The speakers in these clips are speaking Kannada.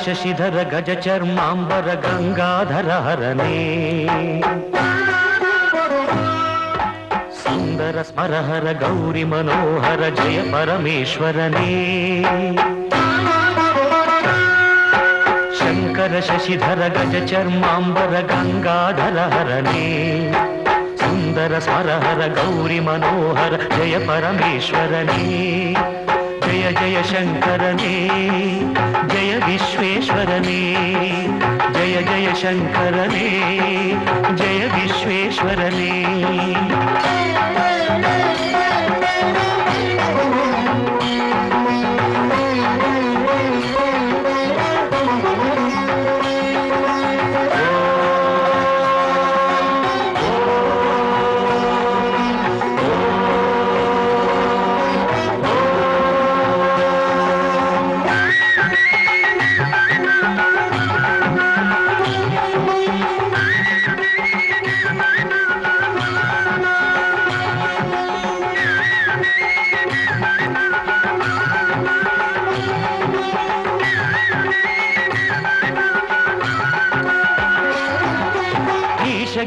ಶಶಿಧರ ಗಜ ಚರ್ಮಾಂಬರ ಗಂಗಾಧರ ಹರನೇ ಸುಂದರ ಸ್ಮರಹರ ಗೌರಿ ಮನೋಹರ ಜಯ ಪರಮೇಶ್ವರನೇ ಶಂಕರ ಶಶಿಧರ ಗಜ ಚರ್ಮಾಂಬರ ಗಂಗಾಧರ ಹರನೇ ಸುಂದರ ಸ್ಮರಹರ ಗೌರಿ ಮನೋಹರ ಜಯ ಪರಮೇಶ್ವರನೇ ಜಯ ಜಯ ಶಂಕರನೇ ಜಯ ವಿಶ್ವೇಶ್ವರನೇ ಜಯ ಜಯ ಶಂಕರನೇ ಜಯ ವಿಶ್ವೇಶ್ವರನೇ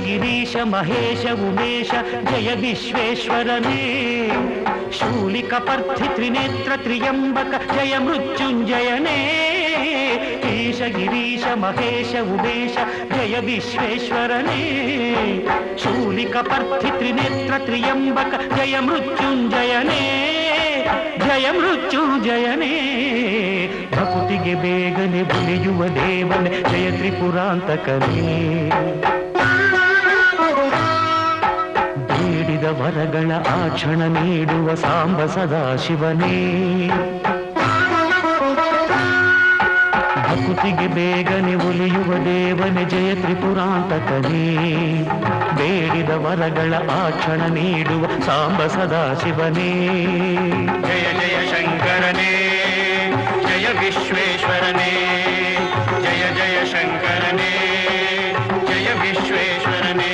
ಗಿರೀಶ ಮಹೇಶ ಉಮೇಶ ಜಯ ವಿಶ್ವೇಶ್ವರನೇ ಶೂಲಿಕ ಪರ್ಥಿ ತ್ರಿನೇತ್ರ ತ್ರಿಯಂಬಕ ಜಯ ಮೃತ್ಯುಂಜಯನೇ ಈಶ ಗಿರೀಶ ಮಹೇಶ ಉಮೇಶ ಜಯ ವಿಶ್ವೇಶ್ವರನೇ ಶೂಲಿಕ ಪರ್ಥಿ ತ್ರಿನೇತ್ರ ತ್ರಿಯಂಬಕ ಜಯ ಮೃತ್ಯುಂಜಯನೇ ಜಯ ಮೃತ್ಯುಂಜಯನೇ ಭಕುತಿಗೆ ಬೇಗನೆ ಬುಲಿಯುವ ದೇವನೇ ಜಯ ತ್ರಿಪುರಾಂತಕನೇ ಬೇಡಿದ ವರಗಳ ಆಕ್ಷಣ ನೀಡುವ ಸಾಂಬ ಸದಾಶಿವನೇ ಭಕುತಿಗೆ ಬೇಗನೆ ಒಲಿಯುವ ದೇವನೇ ಜಯ ತ್ರಿಪುರಾಂತಕನೇ ಬೇಡಿದ ವರಗಳ ಆಕ್ಷಣ ನೀಡುವ ಸಾಂಬ ಸದಾಶಿವನೇ ಜಯ ಜಯ ಶಂಕರನೇ ಜಯ ವಿಶ್ವೇಶ್ವರನೇ ಜಯ ಜಯ ಶಂಕರನೇ ಜಯ ವಿಶ್ವೇಶ್ವರನೇ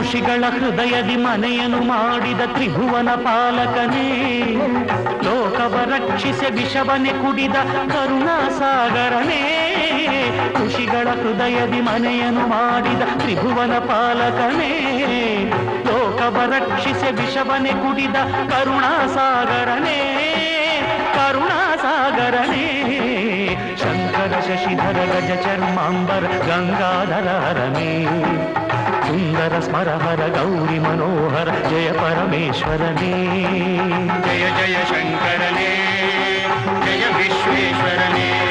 ಋಷಿಗಳ ಹೃದಯದಿ ಮನೆಯನ್ನು ಮಾಡಿದ ತ್ರಿಭುವನ ಪಾಲಕನೇ, ಲೋಕವ ರಕ್ಷಿಸಿ ವಿಷವನೆ ಕುಡಿದ ಕರುಣಾಸಾಗರನೇ. ಋಷಿಗಳ ಹೃದಯದಿ ಮನೆಯನ್ನು ಮಾಡಿದ ತ್ರಿಭುವನ ಪಾಲಕನೇ, ಲೋಕವ ರಕ್ಷಿಸಿ ವಿಷವನೆ ಕುಡಿದ ಕರುಣಾಸಾಗರನೇ, ಕರುಣಾಸಾಗರನೇ. ಶಂಕರ ಶಶಿಧರ ಗಜ ಚರ್ಮಾಂಬರ ಗಂಗಾಧರ ಹರನೇ, ಸುಂದರ ಸ್ಮರಹರ ಗೌರಿ ಮನೋಹರ ಜಯ ಪರಮೇಶ್ವರನೇ. ಜಯ ಜಯ ಶಂಕರನೇ, ಜಯ ವಿಶ್ವೇಶ್ವರನೇ.